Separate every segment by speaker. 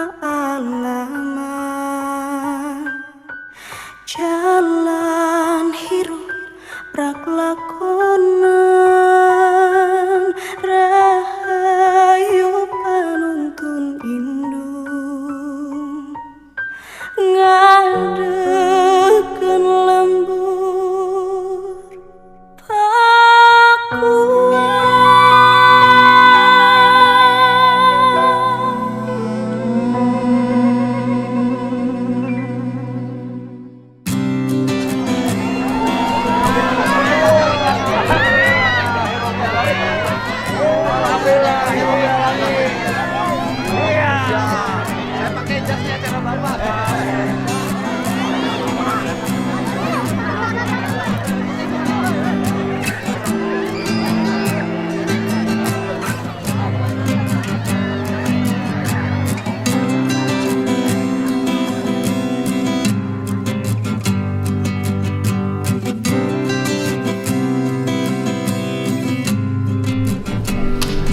Speaker 1: pengalaman jalan hirup prak lakonan rahayu panuntun indung ngadekeun lembur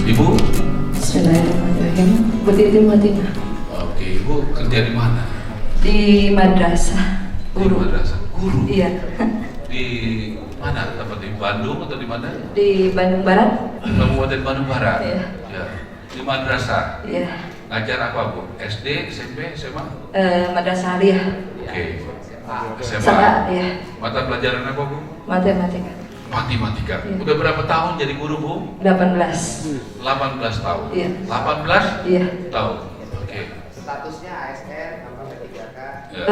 Speaker 2: Ibu?
Speaker 3: Bismillahirrahmanirrahim. Bu Titi Madinah.
Speaker 2: Oke, Ibu kerja di mana?
Speaker 3: Di madrasah. Guru.
Speaker 2: Di madrasah. Guru?
Speaker 3: Iya.
Speaker 2: Di mana? Tempat di Bandung atau di mana?
Speaker 3: Di Bandung Barat.
Speaker 2: Kabupaten Bandung Barat?
Speaker 3: Iya.
Speaker 2: Ya. Di madrasah?
Speaker 3: Iya.
Speaker 2: Ngajar apa, Bu? SD, SMP, SMA?
Speaker 3: Madrasah Aliyah.
Speaker 2: Oke. SMA?
Speaker 3: Sama, iya.
Speaker 2: Mata pelajaran apa, Bu?
Speaker 3: Matematika.
Speaker 2: Matematika.
Speaker 3: Iya.
Speaker 2: Udah berapa tahun jadi guru, Bu?
Speaker 3: 18.
Speaker 2: 18 tahun?
Speaker 3: Iya.
Speaker 2: 18
Speaker 3: Iya.
Speaker 2: tahun? Oke.
Speaker 4: Statusnya ASN apa P3K?
Speaker 2: Ya.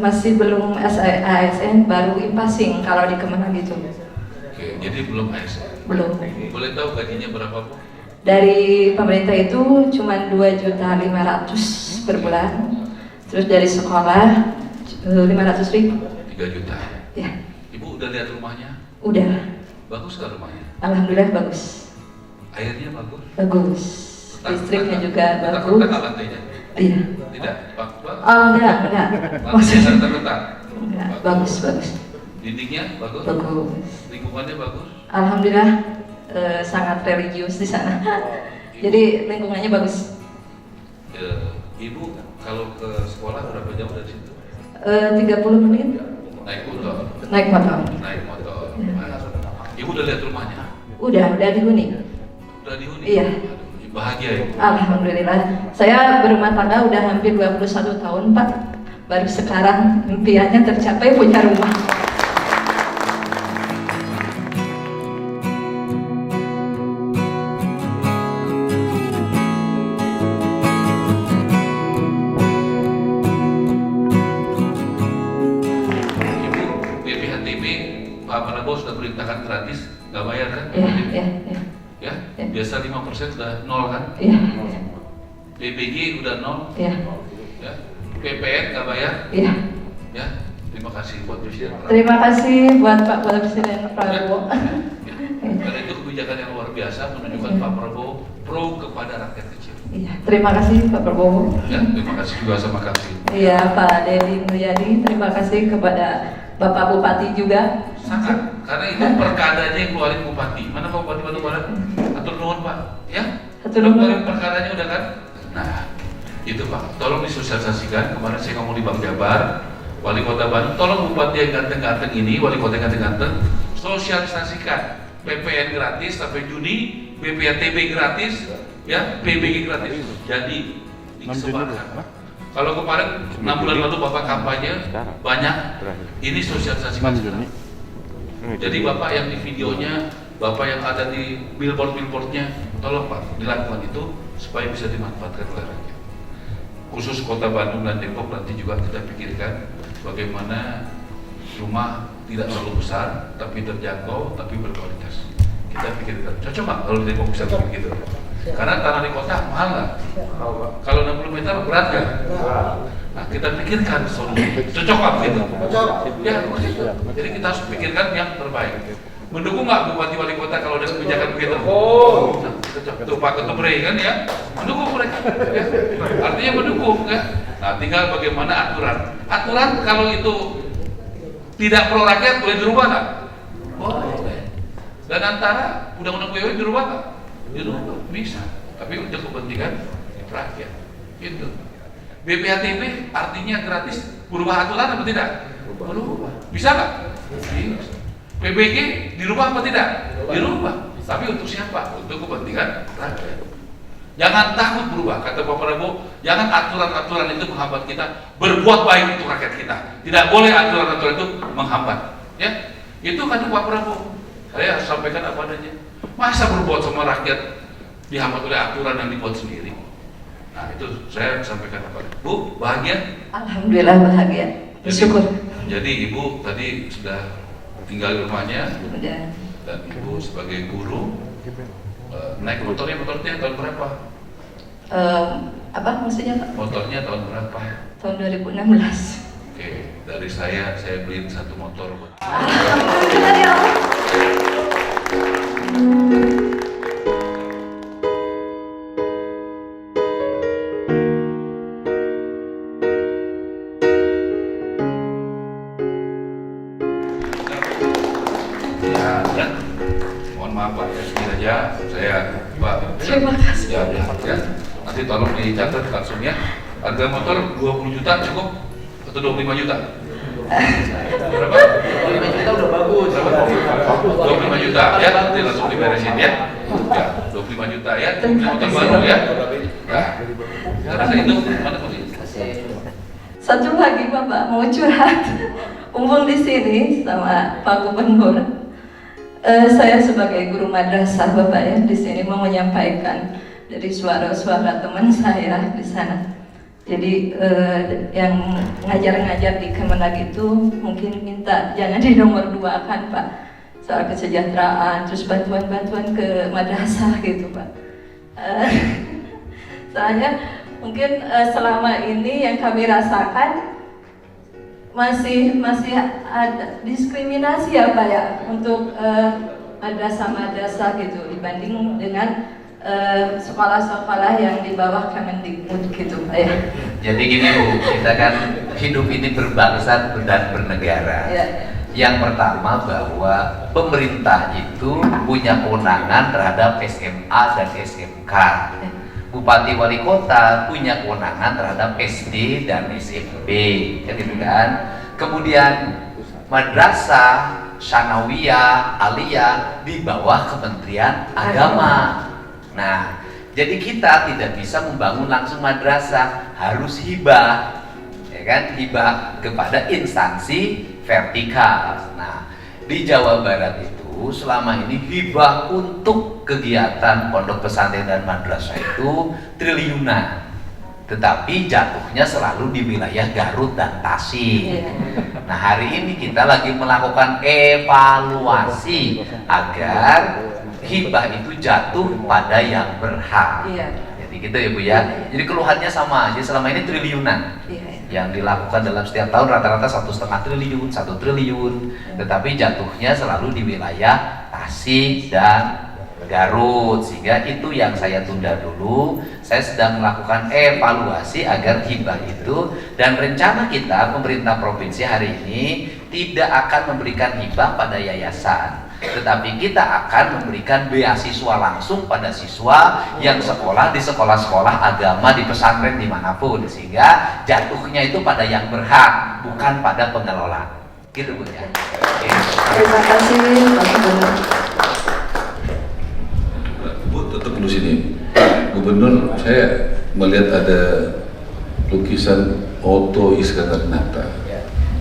Speaker 3: Masih belum ASN, baru IPASing kalau di Kemenang gitu.
Speaker 2: Oke, jadi belum ASN.
Speaker 3: Belum.
Speaker 2: Boleh tahu gajinya berapa, Bu?
Speaker 3: Dari pemerintah itu cuma 2.500.000 per bulan. Terus dari sekolah 500.000.
Speaker 2: 3 juta.
Speaker 3: Ya,
Speaker 2: Ibu udah lihat rumahnya?
Speaker 3: udah.
Speaker 2: Bagus nggak rumahnya?
Speaker 3: Alhamdulillah bagus.
Speaker 2: Airnya bagus?
Speaker 3: Bagus. Listriknya juga bagus.
Speaker 2: Retak lantainya?
Speaker 3: Iya.
Speaker 2: Tidak?
Speaker 3: Oh, enggak.
Speaker 2: Lantainya
Speaker 3: Maksudnya
Speaker 2: retak?
Speaker 3: enggak. Bagus.
Speaker 2: Dindingnya bagus?
Speaker 3: Bagus.
Speaker 2: Lingkungannya bagus?
Speaker 3: Alhamdulillah sangat religius di sana. Jadi lingkungannya bagus.
Speaker 2: Ibu kalau ke sekolah berapa jam dari situ?
Speaker 3: 30 menit
Speaker 2: Naik motor?
Speaker 3: naik motor.
Speaker 2: Naik motor.
Speaker 3: Ya.
Speaker 2: Nah, Ibu udah lihat rumahnya?
Speaker 3: Udah dihuni.
Speaker 2: Udah dihuni?
Speaker 3: Iya.
Speaker 2: Aduh, bahagia Ibu?
Speaker 3: Alhamdulillah. Saya berumah tangga udah hampir 21 tahun, Pak. Baru sekarang impiannya tercapai punya rumah.
Speaker 2: Ibu, BPHTB Pak Prabowo sudah perintahkan gratis, nggak bayar kan?
Speaker 3: Iya.
Speaker 2: Ya?
Speaker 3: Ya.
Speaker 2: Biasa 5% sudah 0 kan?
Speaker 3: Iya.
Speaker 2: BPJ udah 0?
Speaker 3: Iya.
Speaker 2: Ya. PPN nggak bayar?
Speaker 3: Iya.
Speaker 2: Ya. Terima kasih buat Presiden Prabowo.
Speaker 3: Terima kasih buat Pak Presiden Prabowo.
Speaker 2: Ya. Karena itu kebijakan yang luar biasa menunjukkan Pak Prabowo pro kepada rakyat kecil.
Speaker 3: Iya. Terima kasih Pak Prabowo.
Speaker 2: Ya, terima kasih juga sama Kasih.
Speaker 3: Iya, Pak Dedi Mulyadi. Terima kasih kepada Bapak Bupati juga.
Speaker 2: Sangat, karena itu perkadanya yang keluarin bupati. Mana Pak Bupati Bandung Barat? Atur nuhun Pak, ya?
Speaker 3: Atur nuhun.
Speaker 2: Keluarin perkadanya udah kan? Nah, itu Pak. Tolong disosialisasikan. Kemarin saya ngomong di Bank Jabar, Wali Kota Bandung. Tolong bupati yang ganteng-ganteng ini, wali kota yang ganteng-ganteng, sosialisasikan. PPN gratis sampai Juni, BPHTB gratis, ya, PBG gratis. Jadi disebarkan. Kalau kemarin 6 bulan lalu Bapak kampanye banyak, ini sosialisasikan sekarang. Jadi Bapak yang di videonya, Bapak yang ada di billboard-billboardnya, tolong Pak dilakukan itu supaya bisa dimanfaatkan oleh rakyat. Khusus Kota Bandung dan Depok nanti juga kita pikirkan bagaimana rumah tidak terlalu besar, tapi terjangkau, tapi berkualitas. Kita pikirkan, cocok nggak kalau di Depok bisa begitu? Karena tanah di kota mahal nggak? Kalau 60 meter berat nggak? Nah, kita pikirkan solusi. Cocok nggak begitu? Ya, begitu. Jadi kita harus pikirkan yang terbaik. Mendukung nggak bupati wali kota kalau ada kebijakan begitu? Nah, cocok. Tuh Pak Ketum Rey kan ya, mendukung mereka. Ya. Artinya mendukung ya. Nah, tinggal bagaimana aturan. Aturan kalau itu tidak pro rakyat boleh dirubah nggak? Boleh. Dan antara undang-undang PW dirubah nggak? Dirubah bisa. Tapi untuk kepentingan rakyat. Itu. BPHTB artinya gratis, berubah aturan apa tidak? Berubah. Bisa nggak? Bisa. PBG dirubah apa tidak? Dirubah. Tapi untuk siapa? Untuk kepentingan rakyat. Jangan takut berubah, kata Pak Prabowo. Jangan aturan-aturan itu menghambat kita berbuat baik untuk rakyat kita. Tidak boleh aturan-aturan itu menghambat. Ya, itu kata Pak Prabowo. Saya sampaikan apa adanya. Masa berbuat sama rakyat dihambat oleh aturan yang dibuat sendiri? Nah, itu saya sampaikan apa adanya. Bu, bahagia?
Speaker 3: Alhamdulillah bahagia. Bersyukur.
Speaker 2: Jadi Ibu tadi sudah tinggal di rumahnya.
Speaker 3: Udah.
Speaker 2: Dan Ibu sebagai guru naik motornya tahun berapa?
Speaker 3: Apa maksudnya Pak?
Speaker 2: Motornya tahun berapa?
Speaker 3: Tahun 2016.
Speaker 2: Oke, dari saya beliin satu motor buat.
Speaker 3: Alhamdulillah ya Allah.
Speaker 2: Ya, mohon maaf Pak, ya, saya Pak.
Speaker 3: Terima kasih.
Speaker 2: Ya. Nanti tolong dicatat langsung ya. Harga motor 20 juta cukup atau 25 juta? Berapa?
Speaker 4: 25 juta udah bagus.
Speaker 2: 25 juta ya, nanti langsung diberesin ya. Ya, 25 juta ya. Motor baru ya. Ya. Rasa itu mana posisi?
Speaker 3: Satu lagi Bapak mau curhat. Mumpung di sini sama Pak Gubernur. Saya sebagai guru madrasah Bapak ya di sini mau menyampaikan dari suara-suara teman saya di sana. Jadi yang ngajar-ngajar di Kemenag itu mungkin minta jangan dinomor 2-kan Pak, soal kesejahteraan, terus bantuan-bantuan ke madrasah gitu Pak. Soalnya mungkin selama ini yang kami rasakan masih ada diskriminasi ya Pak ya untuk madrasah-madrasah gitu dibanding dengan sekolah-sekolah yang di bawah Kemendikbud gitu Pak ya.
Speaker 5: Jadi gini Bu, kita kan hidup ini berbangsa dan bernegara.
Speaker 3: Ya.
Speaker 5: Yang pertama bahwa pemerintah itu punya kewenangan terhadap SMA dan SMK. Bupati wali kota punya kewenangan terhadap SD dan SMP, kan gitu kan. Kemudian madrasah, sanawiyah, aliyah di bawah Kementerian Agama. Nah, jadi kita tidak bisa membangun langsung madrasah, harus hibah, ya kan? Hibah kepada instansi vertikal. Nah, di Jawa Barat itu selama ini hibah untuk kegiatan pondok pesantren dan madrasah itu triliunan, tetapi jatuhnya selalu di wilayah Garut dan Tasik. Nah, hari ini kita lagi melakukan evaluasi agar hibah itu jatuh pada yang berhak. Jadi gitu ya Bu ya. Jadi keluhannya sama aja, selama ini triliunan yang dilakukan dalam setiap tahun rata-rata 1,5 triliun, 1 triliun, tetapi jatuhnya selalu di wilayah Tasik dan Garut, sehingga itu yang saya tunda dulu. Saya sedang melakukan evaluasi agar hibah itu, dan rencana kita pemerintah provinsi hari ini tidak akan memberikan hibah pada yayasan, tetapi kita akan memberikan beasiswa langsung pada siswa yang sekolah di sekolah-sekolah agama di pesantren dimanapun, sehingga jatuhnya itu pada yang berhak, bukan pada pengelola. Gitu Bu ya.
Speaker 3: Terima kasih Pak Gubernur.
Speaker 2: Bu, tetap dulu sini. Gubernur, saya melihat ada lukisan Otto Iskandar-Nata.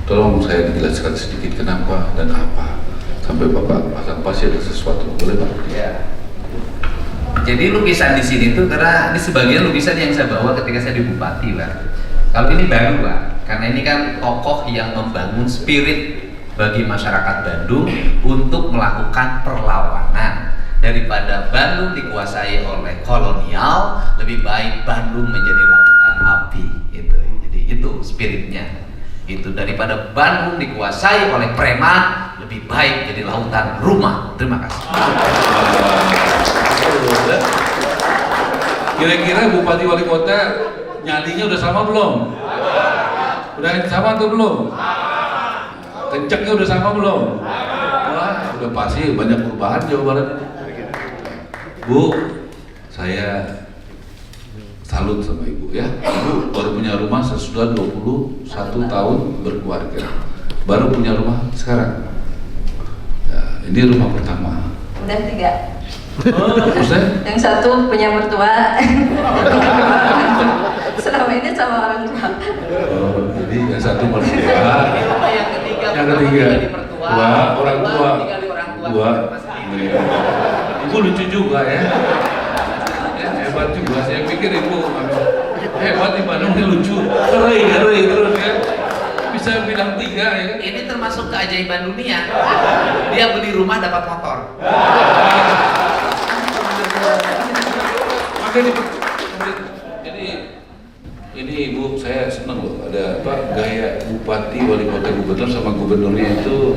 Speaker 2: Tolong saya dijelaskan sedikit kenapa dan apa sampai Bapak pasang pasti ada sesuatu, boleh Pak?
Speaker 5: Ya. Jadi lukisan di sini tuh karena ini sebagian lukisan yang saya bawa ketika saya di Bupati Pak. Kalau ini baru Pak, karena ini kan tokoh yang membangun spirit bagi masyarakat Bandung untuk melakukan perlawanan. Daripada Bandung dikuasai oleh kolonial, lebih baik Bandung menjadi lautan api. Jadi itu spiritnya. Itu daripada Bandung dikuasai oleh preman, lebih baik jadi lautan rumah. Terima kasih.
Speaker 2: Kira-kira Bupati Wali Kota nyalinya udah sama belum? Udah sama atau belum? Kencengnya udah sama belum? Wah, udah pasti banyak perubahan Jawa Barat ini. Bu, saya salut sama ibu ya. Ibu baru punya rumah sesudah 21 tahun berkeluarga. Baru punya rumah sekarang. Ya, ini rumah pertama.
Speaker 3: Udah 3.
Speaker 2: Maksudnya?
Speaker 3: Yang satu punya mertua. Selama ini sama orang tua.
Speaker 2: Oh, jadi yang satu mertua.
Speaker 5: Yang ketiga,
Speaker 2: Yang ketiga,
Speaker 5: mertua,
Speaker 2: orang tua.
Speaker 5: tinggal di orang tua.
Speaker 2: Dua. Iya. Ibu lucu juga ya. Ya, hebat juga. Saya pikir ibu hebat di Bandung ini lucu. Ngeri terus ya. Bisa bilang 3 ya.
Speaker 5: Ini termasuk keajaiban dunia. Dia beli rumah dapat motor.
Speaker 2: Makanya jadi ini ibu saya senang loh ada apa gaya bupati, wali kota, gubernur sama gubernurnya itu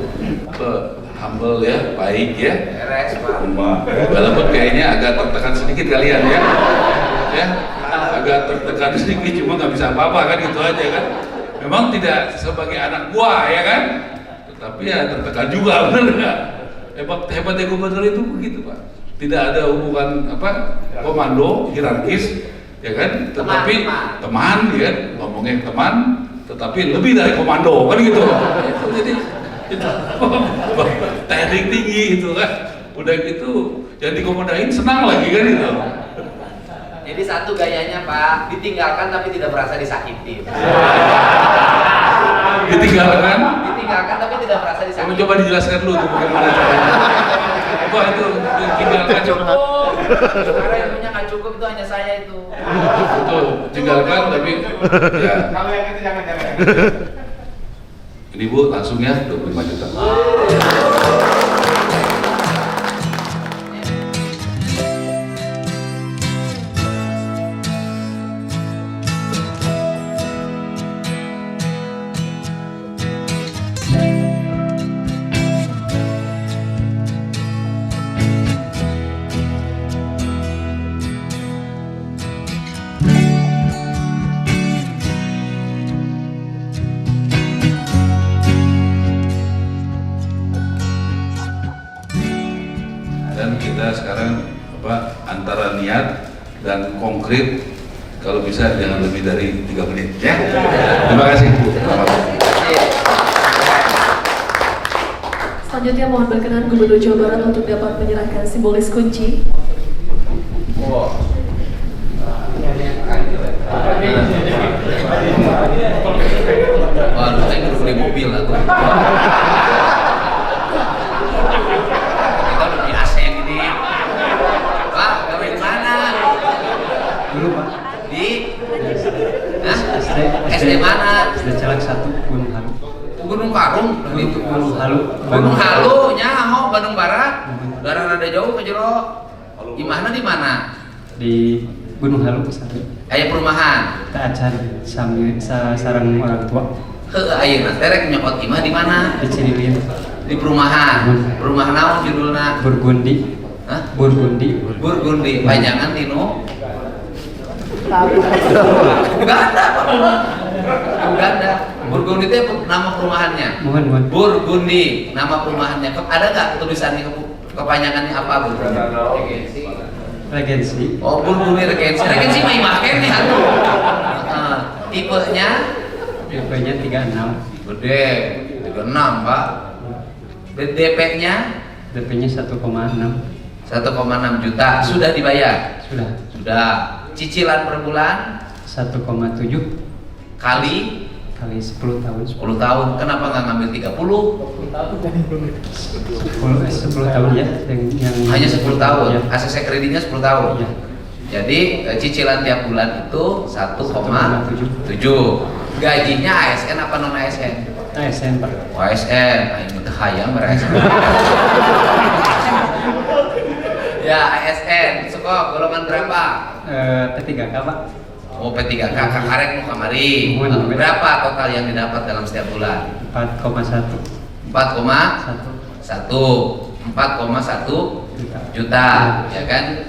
Speaker 2: humble ya, baik ya.
Speaker 5: Beres, Pak.
Speaker 2: Walaupun kayaknya agak tertekan sedikit kalian ya, ya agak tertekan sedikit cuma nggak bisa apa-apa kan gitu aja kan. Memang tidak sebagai anak buah ya kan, tetapi ya tertekan juga benar nggak? Hebatnya gubernur itu begitu Pak. Tidak ada hubungan apa komando hierarkis ya kan, tetapi teman ya kan, ngomongnya teman tetapi lebih dari komando kan gitu. Itu jadi itu teknik tinggi itu kan, udah gitu yang dikomandain senang lagi kan itu.
Speaker 5: Jadi satu gayanya Pak, ditinggalkan tapi tidak merasa disakiti.
Speaker 2: Ditinggalkan
Speaker 5: Tapi tidak merasa disakiti.
Speaker 2: kamu coba dijelaskan dulu tuh bagaimana caranya. Apa itu ditinggalkan?
Speaker 5: Karena ilmunya nggak cukup itu hanya saya itu.
Speaker 2: Betul, tinggalkan tapi ya.
Speaker 4: Kalau yang itu jangan.
Speaker 2: Ini Bu langsung ya 25 juta. Dan kita sekarang apa antara niat dan konkret kalau bisa jangan lebih dari 3 menit ya. Terima kasih Bu.
Speaker 6: Selanjutnya mohon berkenan Gubernur Jawa Barat untuk dapat menyerahkan simbolis kunci.
Speaker 5: Waduh, saya udah beli mobil aku. Kita udah beli AC yang gede. Pak, gawe di mana?
Speaker 7: Dulu Pak,
Speaker 5: Di? Hah?
Speaker 7: SD
Speaker 5: SD mana?
Speaker 7: SD Celak 1 Gunung Halu.
Speaker 5: Gunung Karung, begitu.
Speaker 7: Gunung Halu.
Speaker 5: Gunung Halu, nyaho, Bandung Barat. Darah rada jauh ke jero. Di mana?
Speaker 7: Di Gunung Halu kesana.
Speaker 5: Aya perumahan.
Speaker 7: Kita acan sambil sarang orang tua
Speaker 5: Heuh, ayeuna teh rek nyokot imah di mana?
Speaker 7: di Ciliwin.
Speaker 5: Di perumahan. Perumahan naon judulna?
Speaker 7: Burgundi.
Speaker 5: Hah?
Speaker 7: Burgundi.
Speaker 5: Burgundi, panjangan tinu Uganda, Pak. Uganda. Burgundi itu nama perumahannya.
Speaker 7: Mohon.
Speaker 5: Burgundi, nama perumahannya. Ada nggak tulisannya kepanjangannya apa Burgundi?
Speaker 7: Regensi.
Speaker 5: Oh, Burgundi Regensi. Regensi mah imaken nih atuh. Tipenya
Speaker 7: DP-nya 36.
Speaker 5: gede, 36, Pak. DP-nya
Speaker 7: DP-nya 1,6.
Speaker 5: 1,6 juta. Sudah dibayar? Sudah. Cicilan per bulan
Speaker 7: 1,7
Speaker 5: kali
Speaker 7: 10 tahun.
Speaker 5: 10 tahun. Kenapa nggak ngambil 30?
Speaker 7: 10 tahun ya yang
Speaker 5: Hanya 10 tahun.
Speaker 7: Ya.
Speaker 5: ACC kreditnya 10 tahun.
Speaker 7: Ya.
Speaker 5: Jadi cicilan tiap bulan itu 1,7. Gajinya ASN apa non ASN?
Speaker 7: ASN Pak.
Speaker 5: Oh, ASN. Aing teh hayang ber-ASN. Ya, ASN. Sokok golongan berapa?
Speaker 7: P3K Pak.
Speaker 5: Oh, P3K kakarek nu kamari. Berapa total yang didapat dalam setiap bulan?
Speaker 7: 4,1
Speaker 5: juta, ya kan?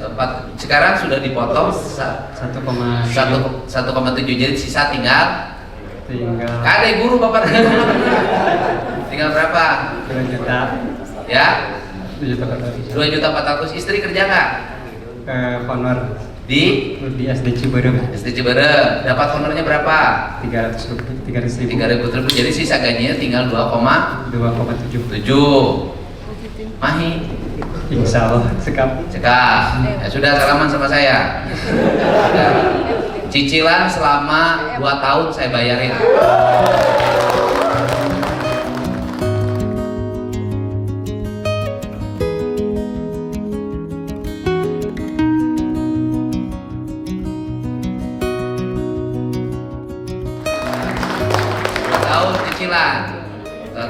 Speaker 5: Sekarang sudah dipotong 1,7, jadi sisa tinggal kade guru Bapak. Tinggal berapa?
Speaker 7: 2 juta.
Speaker 5: Ya?
Speaker 7: 2 juta 400.
Speaker 5: 2.400.000. Istri kerja nggak?
Speaker 7: Honor
Speaker 5: Di Di
Speaker 7: SD Ciberem.
Speaker 5: SD Ciberem. Dapat honornya berapa?
Speaker 7: 300 ribu.
Speaker 5: 3.000 ribu. Jadi sisa gajinya tinggal 2,7.
Speaker 7: 2,7.
Speaker 5: Mahi.
Speaker 7: Insya Allah sekap.
Speaker 5: Cekap. Ya sudah, salaman sama saya. Sudah. Cicilan selama 2 tahun saya bayarin.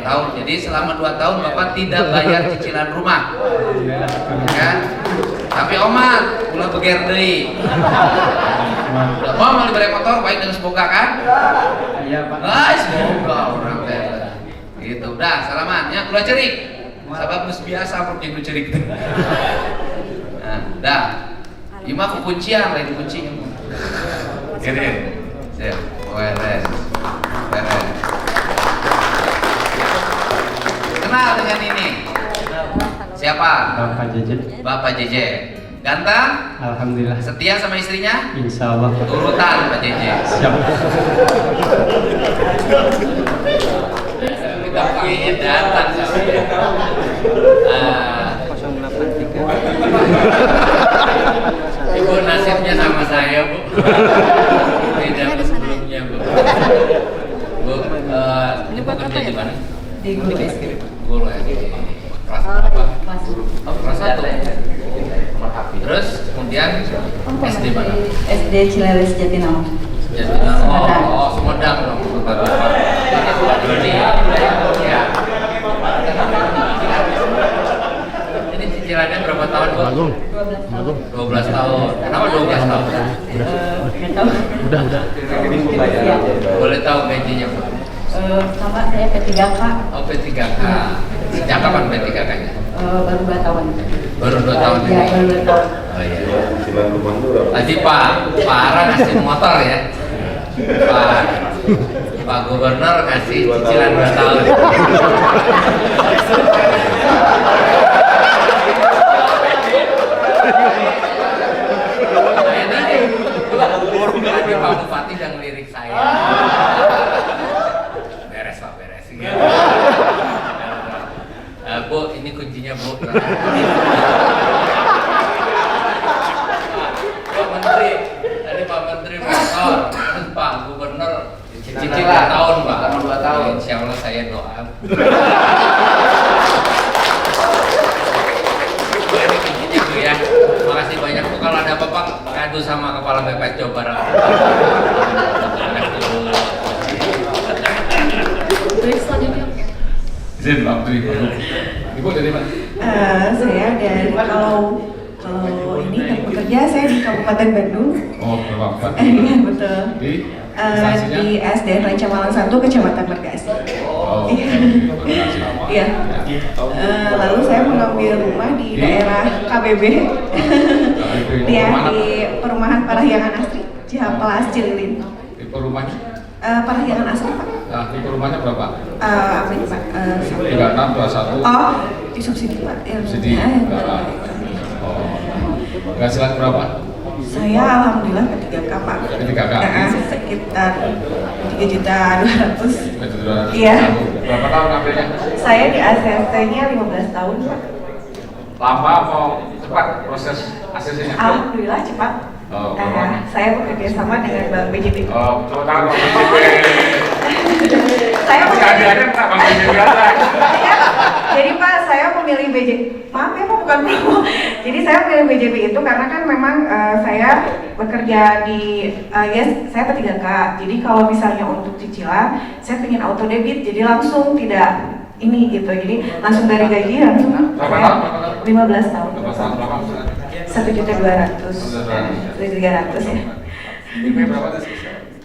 Speaker 5: Tahun. Jadi selama 2 tahun Bapak tidak bayar cicilan rumah, kan? Tapi omat, ulah beger deui. Udah mau diberi motor baik dan semoga kan?
Speaker 7: Iya Pak.
Speaker 5: Semoga orang teh. Gitu. Udah, salaman ya, ulah cerik. Sabab geus biasa pun jeung cerik. Nah, dah. Ieu mah kuncian lain kunci. Gini. Siap. Beres. Beres. Kenal dengan ini? Siapa?
Speaker 7: Bapak JJ.
Speaker 5: Bapak JJ. Ganteng?
Speaker 7: Alhamdulillah.
Speaker 5: Setia sama istrinya?
Speaker 7: Insya Allah.
Speaker 5: Turutan Pak JJ.
Speaker 7: Siap.
Speaker 5: Kita pengen datang sama dia.
Speaker 7: 083.
Speaker 5: Ibu nasibnya sama saya, Bu. Beda sebelumnya, Bu. Bu, ini bekerja di mana?
Speaker 3: Di guru SD.
Speaker 5: Guru SD. Kelas berapa? Kelas 1. Terus kemudian SD mana?
Speaker 3: SD Cileres Jatinangor.
Speaker 5: Sumedang dong. Ini cicilannya berapa tahun, Bu? 12 tahun. Kenapa 12 tahun? Udah. Boleh tahu gajinya, Bu?
Speaker 3: Sama saya P3K.
Speaker 5: Oh, P3K. Sejak kapan P3K-nya?
Speaker 3: Baru 2 tahun.
Speaker 5: Baru 2 tahun ini?
Speaker 3: Ya, baru 2 tahun.
Speaker 5: Oh iya. Tadi Pak Ara ngasih motor ya? Pak Gubernur ngasih cicilan 2 tahun. Tadi Pak Bupati yang ngelirik saya. Beres Pak, beres. Bu, ini kuncinya Bu. Pak Menteri, tadi Pak Menteri motor, terus Pak Gubernur cicil 2 tahun Pak. 2 tahun. Insya Allah saya doa. Ini kuncinya Bu ya. Makasih banyak Bu. Kalau ada apa-apa ngadu sama Kepala BPS Jawa Barat.
Speaker 6: Baik, selanjutnya.
Speaker 2: Izin Pak Menteri. Ibu dari mana?
Speaker 1: Saya dari kalau ini bekerja saya di Kabupaten Bandung.
Speaker 2: Oh, Bapak.
Speaker 1: Iya betul.
Speaker 2: Di
Speaker 1: Di SDN Ranca Malang 1 Kecamatan Mergasi.
Speaker 2: Oh.
Speaker 1: Iya. Lalu saya mengambil rumah di daerah KBB. Iya, di Perumahan Parahyangan Asri, Cihampelas, Cililin.
Speaker 2: Di rumahnya?
Speaker 1: Parahyangan Asri, Pak.
Speaker 2: Nah, di rumahnya berapa?
Speaker 1: Apa ini, Pak?
Speaker 2: 3621.
Speaker 1: Oh, disubsidi, Pak. Ya,
Speaker 2: Subsidi. Oh. Penghasilan berapa?
Speaker 1: Saya alhamdulillah P3K, Pak.
Speaker 2: P3K.
Speaker 1: Sekitar 3.200.000. Iya.
Speaker 2: Berapa tahun ngambilnya?
Speaker 1: Saya di ACC-nya 15 tahun, Pak.
Speaker 2: Lama atau cepat proses ACC-nya?
Speaker 1: Alhamdulillah cepat.
Speaker 2: Oh,
Speaker 1: saya bekerja sama dengan Bank BJB.
Speaker 2: Oh, coba tangan Bang BJB.
Speaker 1: Saya
Speaker 2: Ada nggak Bang BJB ada?
Speaker 1: Jadi Pak, saya memilih BJB. Maaf ya Pak, bukan promo. Jadi saya memilih BJB itu karena kan memang saya bekerja di saya P3K. Jadi kalau misalnya untuk cicilan, saya ingin auto debit. Jadi langsung tidak ini gitu. Jadi langsung dari gaji langsung.
Speaker 2: Berapa tahun?
Speaker 1: 15 tahun.
Speaker 2: Berapa tahun? Berapa?
Speaker 1: 1.200.000, 1.300 ya.
Speaker 2: DP berapa tuh?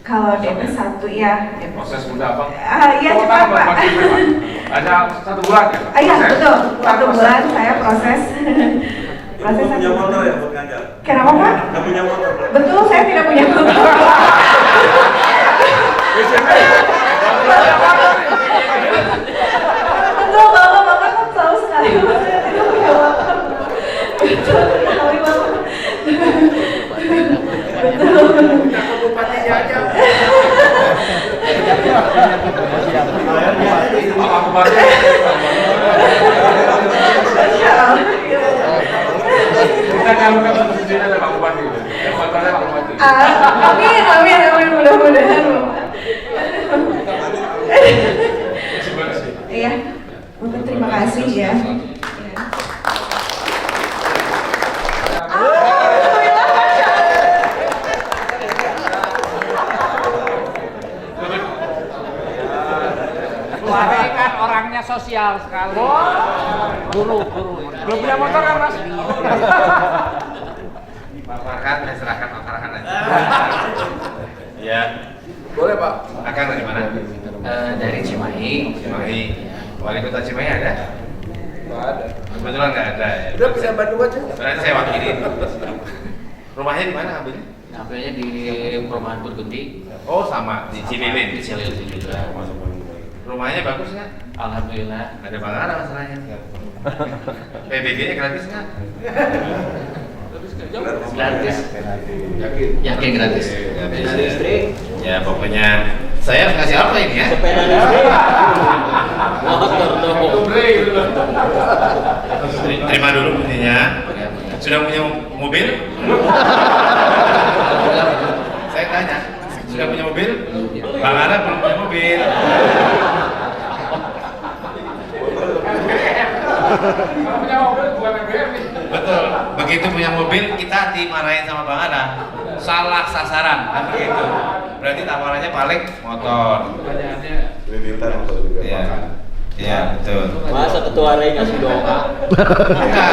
Speaker 1: Kalau DP 1 ya.
Speaker 2: Proses mudah apa?
Speaker 1: Iya cepat Pak.
Speaker 2: Ada 1 bulan ya?
Speaker 1: Iya betul, 1 bulan saya proses. Proses
Speaker 8: punya motor ya buat ngajak?
Speaker 1: Kenapa Pak?
Speaker 8: Nggak punya motor?
Speaker 1: Betul, saya tidak punya motor. Betul, bapak kan tahu sekali saya tidak punya motor. Betul sekali bapak.
Speaker 9: Keluarga kan orangnya sosial sekali. Guru. Belum punya motor kan Mas?
Speaker 5: Pak Farhan, saya serahkan Pak Farhan aja.
Speaker 4: Ya. Boleh Pak.
Speaker 5: Akan dari mana?
Speaker 4: Dari Cimahi.
Speaker 5: Cimahi. Wali Kota Cimahi ada?
Speaker 4: Nggak ada.
Speaker 5: Kebetulan nggak ada ya.
Speaker 4: Udah bisa bantu aja.
Speaker 5: Berarti saya wakili. Rumahnya di mana ambilnya?
Speaker 4: Sampainya di perumahan Burgundy.
Speaker 5: Oh sama di Cililin.
Speaker 4: Di Cililin juga.
Speaker 5: Rumahnya bagus nggak?
Speaker 4: Alhamdulillah.
Speaker 5: Ada bangara masalahnya. PBG-nya gratis nggak?
Speaker 4: Gratis. Yakin gratis.
Speaker 5: Gratis. Ya pokoknya saya harus ngasih apa ini ya?
Speaker 4: Motor dong.
Speaker 5: Terima dulu buktinya. Sudah punya mobil? Saya tanya, sudah punya mobil? Bang Ara belum punya mobil. Betul. Begitu punya mobil kita dimarahin sama Bang Ara. Salah sasaran, kan begitu. Berarti tawarannya paling motor.
Speaker 8: Lebih pintar motor juga.
Speaker 5: Iya. Iya, betul.
Speaker 7: Masa ketua RAI ngasih doa?
Speaker 5: Enggak.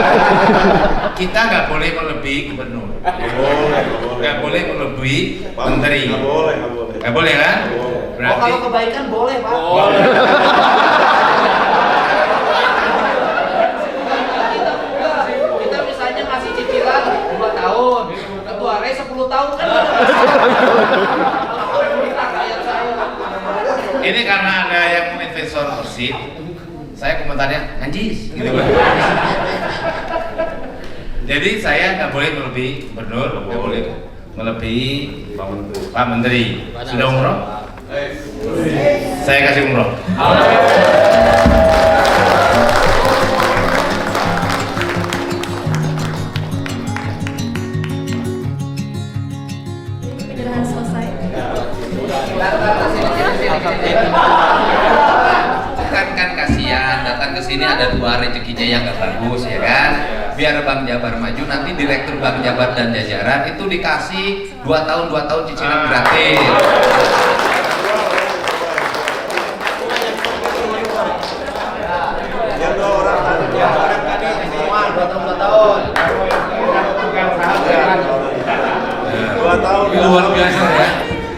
Speaker 5: Kita nggak boleh melebihi gubernur. Nggak boleh melebihi menteri.
Speaker 8: Nggak boleh.
Speaker 5: Nggak boleh kan? Berarti
Speaker 4: kalau kebaikan boleh Pak.
Speaker 5: boleh.
Speaker 4: Kita misalnya ngasih cicilan 2 tahun, ketua RE 10 tahun kan.
Speaker 5: Ini karena ada yang mau investor Persib, saya komentarnya anjis gitu kan. Jadi saya nggak boleh melebihi gubernur, nggak boleh melebihi Pak Menteri. Sudah umroh? Saya kasih umroh.
Speaker 6: Penyerahan selesai.
Speaker 5: Kan kasihan datang ke sini ada 2 rezekinya yang nggak bagus ya kan. Biar Bank Jabar maju nanti direktur Bank Jabar dan jajaran itu dikasih 2 tahun cicilan gratis.
Speaker 8: Ya 2 orang tadi.
Speaker 4: Semua 2 tahun.
Speaker 8: 2 tahun.
Speaker 2: Ini luar biasa ya.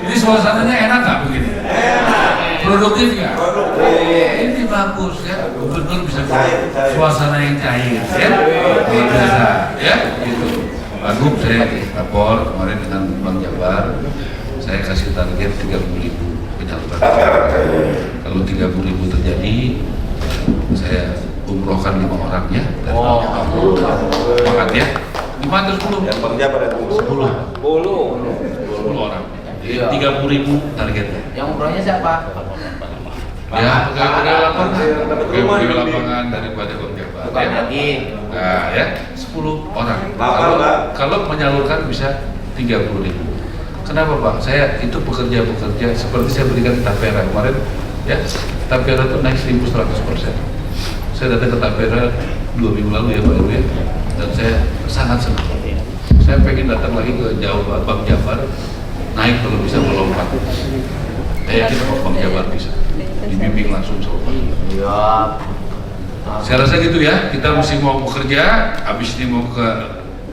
Speaker 2: Ini suasananya enak nggak begini? Produktif nggak? Ini bagus ya. Gubernur bisa buat suasana yang cair ya. Luar biasa ya. Gitu. Pak Gub saya lapor kemarin dengan Bank Jabar. Saya kasih target 30.000 penyaluran. Kalau 30.000 terjadi, saya umrohkan 5 orangnya. Semangat ya. 5 atau 10?
Speaker 8: Yang Bang Jabar ya.
Speaker 2: 10 orang. Jadi 30.000 targetnya.
Speaker 4: Yang umrohnya siapa?
Speaker 2: Ya, pegawai lapangan daripada Bang Jabar.
Speaker 4: Bukan lagi.
Speaker 2: Nah, ya 10 orang.
Speaker 8: Lapar, Pak.
Speaker 2: Kalau menyalurkan bisa 30.000. Kenapa Pak? Saya itu bekerja seperti saya berikan Tapera kemarin, ya. Tapera itu naik 1.100%. Saya datang ke Tapera 2 minggu lalu ya Pak Heru ya, dan saya sangat senang. Saya pengen datang lagi ke Jawa Bank Jabar, naik kalau bisa melompat. Saya yakin Bank Jabar bisa dibimbing langsung sama Pak.
Speaker 4: Iya.
Speaker 2: Saya rasa gitu ya, kita mesti mau bekerja, habis ini mau ke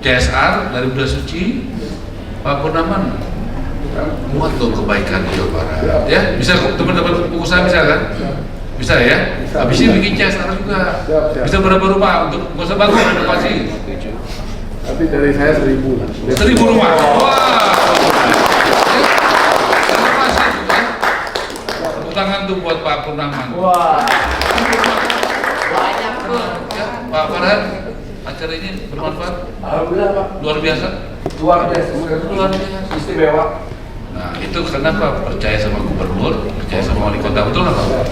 Speaker 2: CSR dari Bunda Suci, Pak Purnaman buat tuh kebaikan di Jawa Barat, ya bisa teman-teman pengusaha bisa kan? Bisa ya, habis ini bikin CSR juga, bisa berapa rumah untuk nggak usah bangun renovasi?
Speaker 10: Tapi dari saya 1.000 lah.
Speaker 2: 1.000 rumah, wah, renovasi juga. Tepuk tangan tuh buat Pak Purnaman.
Speaker 4: Wah. Banyak tuh.
Speaker 2: Ya, Pak Farhan, acara ini bermanfaat?
Speaker 10: Alhamdulillah Pak.
Speaker 2: Luar biasa.
Speaker 10: Luar biasa.
Speaker 2: Luar biasa.
Speaker 10: Istimewa.
Speaker 2: Nah itu kenapa percaya sama gubernur, percaya sama wali kota, betul nggak Pak?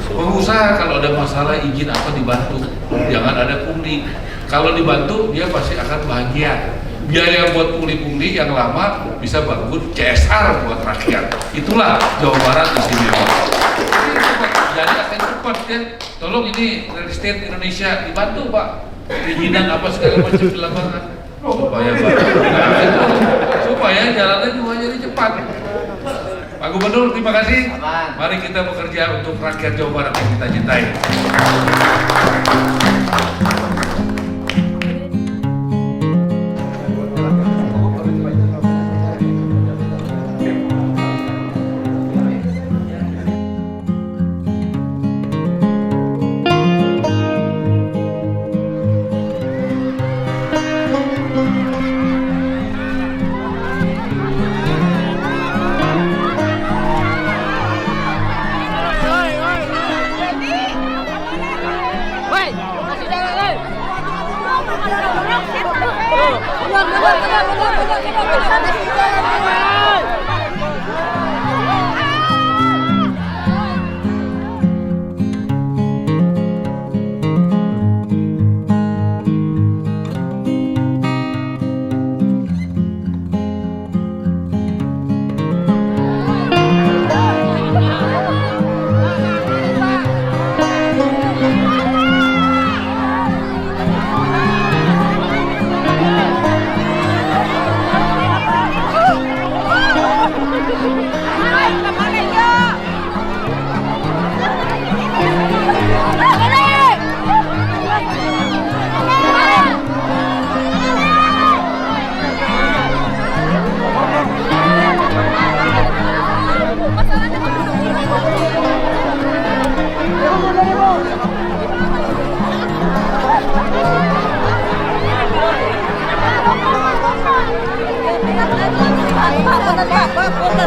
Speaker 2: Pengusaha kalau ada masalah izin apa dibantu, jangan ada pungli. Kalau dibantu dia pasti akan bahagia. Biaya buat pungli-pungli yang lama bisa bangun CSR buat rakyat. Itulah Jawa Barat istimewa. Jadi akan cepat ya. Tolong ini real estate Indonesia dibantu Pak. Perizinan apa segala macam di lapangan. Supaya jalannya juga jadi cepat. Pak Pak Gubernur, terima kasih.
Speaker 5: Aman.
Speaker 2: Mari kita bekerja untuk rakyat Jawa Barat yang kita cintai.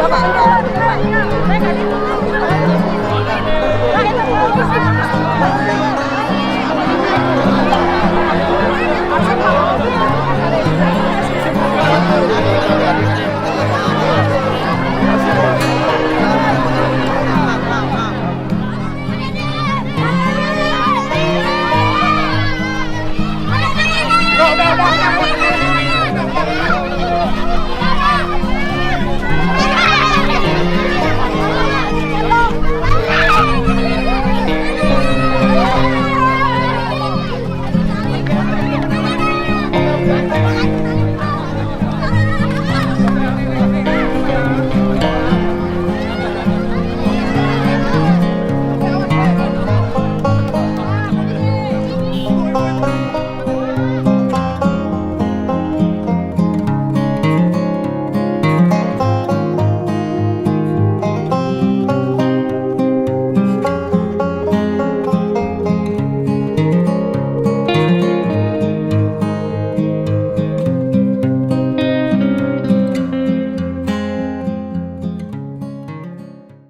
Speaker 11: Pak,